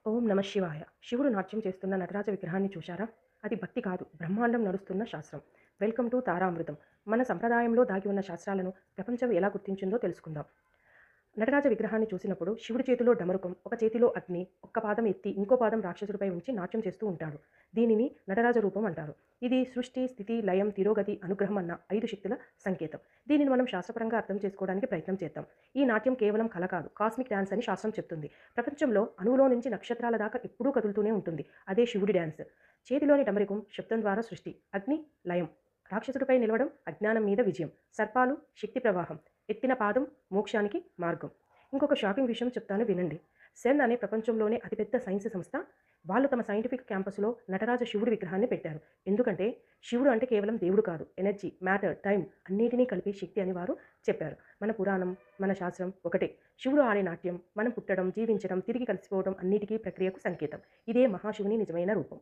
ఓం నమ శివాయ. శివుడు నాట్యం చేస్తున్న నటరాజ విగ్రహాన్ని చూశారా? అది భక్తి కాదు, బ్రహ్మాండం నడుస్తున్న శాస్త్రం. Welcome to Taramrutham. మన సంప్రదాయంలో దాగి ఉన్న శాస్త్రాలను ప్రపంచం ఎలా గుర్తించిందో తెలుసుకుందాం. నటరాజ విగ్రహాన్ని చూసినప్పుడు శివుడి చేతిలో డమరుకం, ఒక చేతిలో అగ్ని, ఒక్క పాదం ఎత్తి ఇంకో పాదం రాక్షసుడిపై ఉంచి నాట్యం చేస్తూ ఉంటాడు. దీనిని నటరాజ రూపం అంటారు. ఇది సృష్టి, స్థితి, లయం, తిరోగతి, అనుగ్రహం అన్న 5 శక్తుల సంకేతం. దీనిని మనం శాస్త్రపరంగా అర్థం చేసుకోవడానికి ప్రయత్నం చేద్దాం. ఈ నాట్యం కేవలం కళ కాదు, కాస్మిక్ డాన్స్ అని శాస్త్రం చెప్తుంది. ప్రపంచంలో అణువులో నుంచి నక్షత్రాల దాకా ఎప్పుడూ కదులుతూనే ఉంటుంది. అదే శివుడి డాన్స్. చేతిలోని డమరుకం శబ్దం ద్వారా సృష్టి, అగ్ని లయం, రాక్షసుడిపై నిలవడం అజ్ఞానం మీద విజయం, సర్పాలు శక్తి ప్రవాహం, ఎత్తిన పాదం మోక్షానికి మార్గం. ఇంకొక షాకింగ్ విషయం చెప్తాను వినండి. సెన్ అనే ప్రపంచంలోనే అతిపెద్ద సైన్స్ సంస్థ వాళ్ళు తమ సైంటిఫిక్ క్యాంపస్లో నటరాజ శివుడి విగ్రహాన్ని పెట్టారు. ఎందుకంటే శివుడు అంటే కేవలం దేవుడు కాదు, ఎనర్జీ, మ్యాటర్, టైం అన్నిటినీ కలిపి శక్తి అని వారు చెప్పారు. మన పురాణం, మన శాస్త్రం ఒకటే. శివుడు ఆడే నాట్యం మనం పుట్టడం, జీవించడం, తిరిగి కలిసిపోవడం అన్నిటికీ ప్రక్రియకు సంకేతం. ఇదే మహాశివుని నిజమైన రూపం.